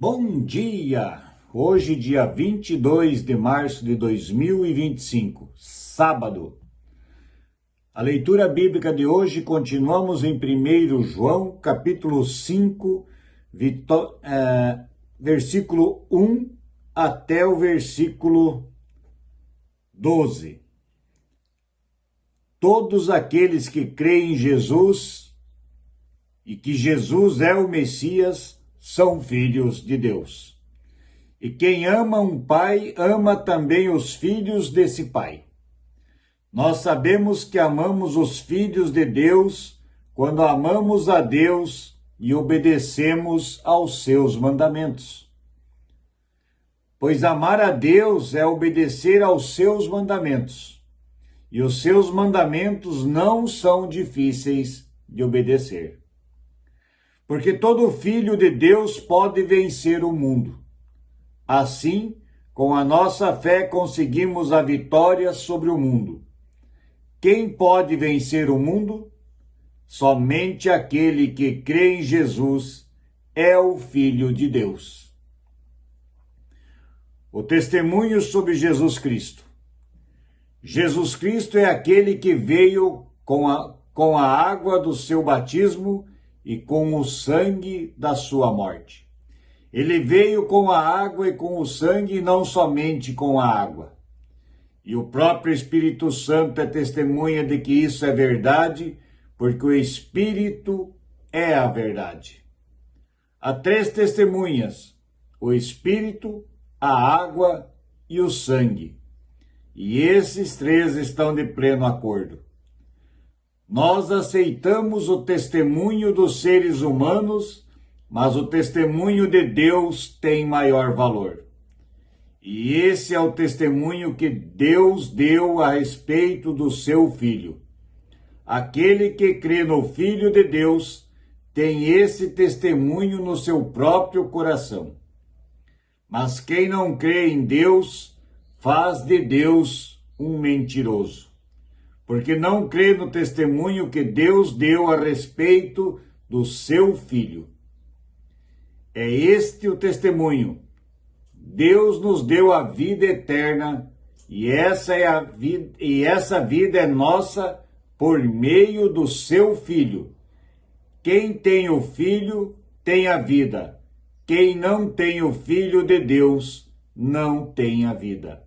Bom dia! Hoje, dia 22 de março de 2025, sábado. A leitura bíblica de hoje, continuamos em 1 João, capítulo 5, versículo 1 até o versículo 12. Todos aqueles que creem em Jesus e que Jesus é o Messias são filhos de Deus. E quem ama um pai, ama também os filhos desse pai. Nós sabemos que amamos os filhos de Deus quando amamos a Deus e obedecemos aos seus mandamentos. Pois amar a Deus é obedecer aos seus mandamentos. E os seus mandamentos não são difíceis de obedecer. Porque todo filho de Deus pode vencer o mundo. Assim, com a nossa fé conseguimos a vitória sobre o mundo. Quem pode vencer o mundo? Somente aquele que crê em Jesus é o Filho de Deus. O testemunho sobre Jesus Cristo. Jesus Cristo é aquele que veio com a água do seu batismo e com o sangue da sua morte. Ele veio com a água e com o sangue, e não somente com a água. E o próprio Espírito Santo é testemunha de que isso é verdade, porque o Espírito é a verdade. Há três testemunhas: o Espírito, a água e o sangue. E esses três estão de pleno acordo. Nós aceitamos o testemunho dos seres humanos, mas o testemunho de Deus tem maior valor. E esse é o testemunho que Deus deu a respeito do seu Filho. Aquele que crê no Filho de Deus tem esse testemunho no seu próprio coração. Mas quem não crê em Deus faz de Deus um mentiroso, porque não crê no testemunho que Deus deu a respeito do seu Filho. É este o testemunho. Deus nos deu a vida eterna, e essa vida é nossa por meio do seu Filho. Quem tem o Filho tem a vida. Quem não tem o Filho de Deus não tem a vida.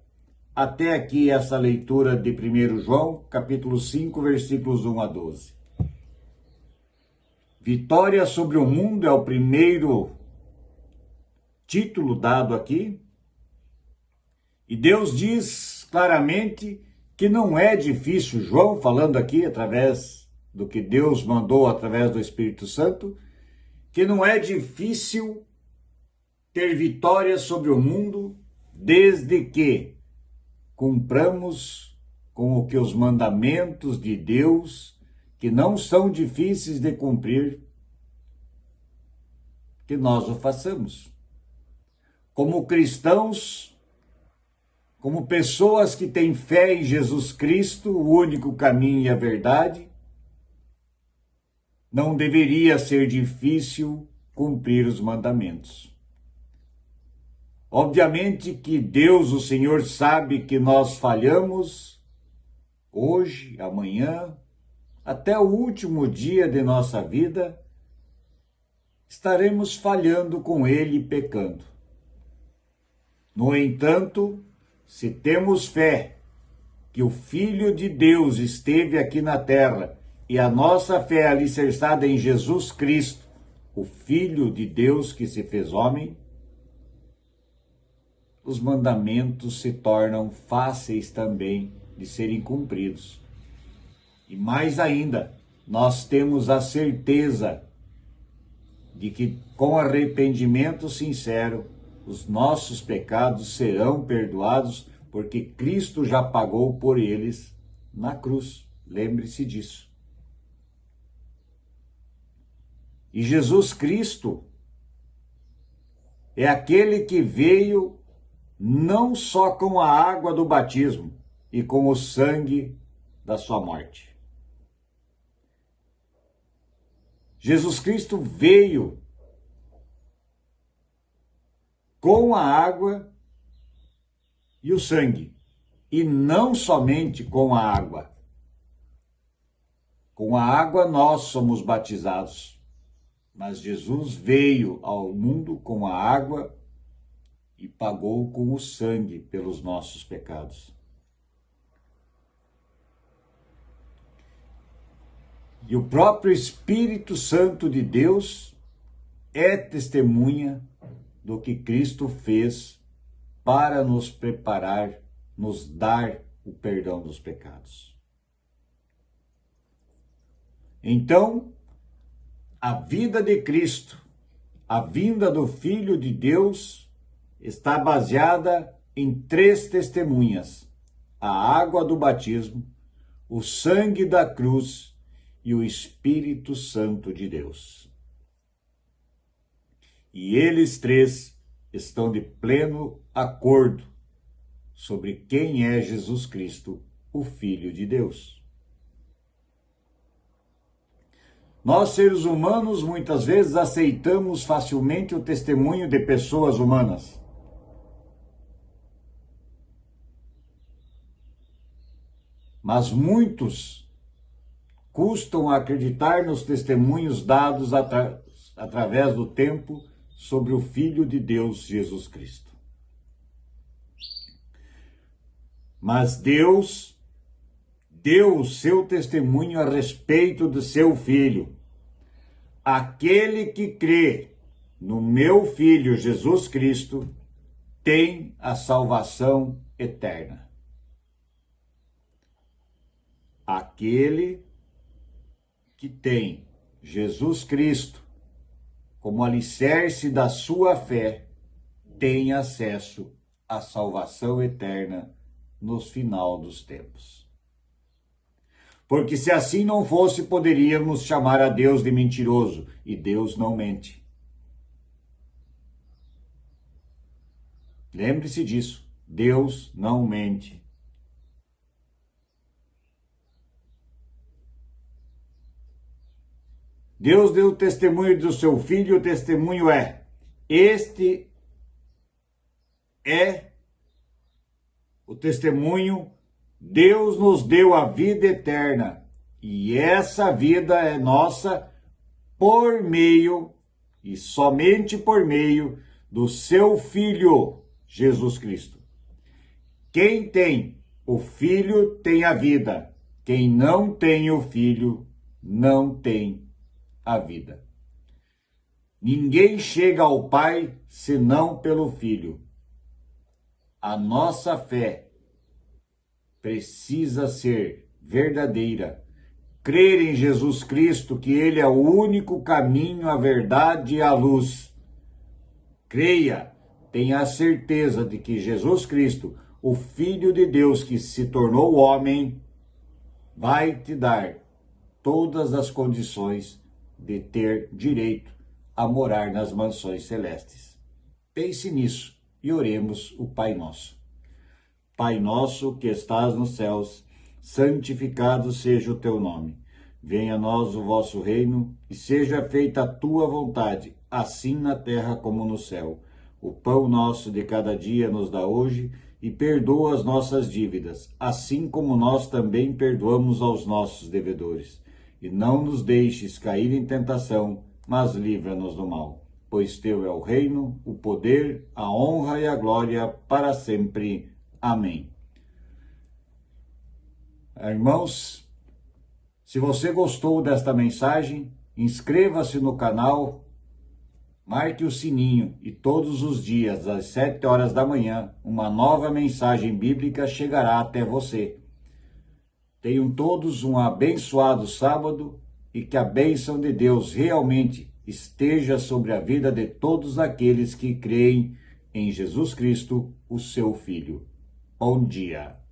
Até aqui essa leitura de 1 João, capítulo 5, versículos 1 a 12. Vitória sobre o mundo é o primeiro título dado aqui. E Deus diz claramente que não é difícil, João falando aqui através do que Deus mandou através do Espírito Santo, que não é difícil ter vitória sobre o mundo desde que cumpramos com o que os mandamentos de Deus, que não são difíceis de cumprir, que nós o façamos. Como cristãos, como pessoas que têm fé em Jesus Cristo, o único caminho e a verdade, não deveria ser difícil cumprir os mandamentos. Obviamente que Deus, o Senhor, sabe que nós falhamos hoje, amanhã, até o último dia de nossa vida, estaremos falhando com Ele e pecando. No entanto, se temos fé que o Filho de Deus esteve aqui na terra e a nossa fé é alicerçada em Jesus Cristo, o Filho de Deus que se fez homem, os mandamentos se tornam fáceis também de serem cumpridos. E mais ainda, nós temos a certeza de que com arrependimento sincero, os nossos pecados serão perdoados, porque Cristo já pagou por eles na cruz. Lembre-se disso. E Jesus Cristo é aquele que veio não só com a água do batismo e com o sangue da sua morte. Jesus Cristo veio com a água e o sangue, e não somente com a água. Com a água nós somos batizados, mas Jesus veio ao mundo com a água e pagou com o sangue pelos nossos pecados. E o próprio Espírito Santo de Deus é testemunha do que Cristo fez para nos preparar, nos dar o perdão dos pecados. Então, a vida de Cristo, a vinda do Filho de Deus, está baseada em 3 testemunhas: a água do batismo, o sangue da cruz e o Espírito Santo de Deus. E eles 3 estão de pleno acordo sobre quem é Jesus Cristo, o Filho de Deus. Nós, seres humanos, muitas vezes aceitamos facilmente o testemunho de pessoas humanas. Mas muitos custam a acreditar nos testemunhos dados através do tempo sobre o Filho de Deus, Jesus Cristo. Mas Deus deu o seu testemunho a respeito do seu Filho. Aquele que crê no meu Filho Jesus Cristo tem a salvação eterna. Aquele que tem Jesus Cristo como alicerce da sua fé tem acesso à salvação eterna nos final dos tempos. Porque se assim não fosse, poderíamos chamar a Deus de mentiroso, e Deus não mente. Lembre-se disso, Deus não mente. Deus deu testemunho do seu Filho, o testemunho este é o testemunho. Deus nos deu a vida eterna, e essa vida é nossa por meio, e somente por meio, do seu Filho, Jesus Cristo. Quem tem o Filho tem a vida, quem não tem o Filho não tem a vida. Ninguém chega ao Pai senão pelo Filho. A nossa fé precisa ser verdadeira. Crer em Jesus Cristo, que Ele é o único caminho, a verdade e a luz. Creia, tenha a certeza de que Jesus Cristo, o Filho de Deus que se tornou homem, vai te dar todas as condições de ter direito a morar nas mansões celestes. Pense nisso e oremos o Pai Nosso. Pai nosso que estás nos céus, santificado seja o teu nome. Venha a nós o vosso reino e seja feita a tua vontade, assim na terra como no céu. O pão nosso de cada dia nos dá hoje e perdoa as nossas dívidas, assim como nós também perdoamos aos nossos devedores. E não nos deixes cair em tentação, mas livra-nos do mal. Pois teu é o reino, o poder, a honra e a glória para sempre. Amém. Irmãos, se você gostou desta mensagem, inscreva-se no canal, marque o sininho e todos os dias, às 7 horas da manhã, uma nova mensagem bíblica chegará até você. Tenham todos um abençoado sábado e que a bênção de Deus realmente esteja sobre a vida de todos aqueles que creem em Jesus Cristo, o seu Filho. Bom dia.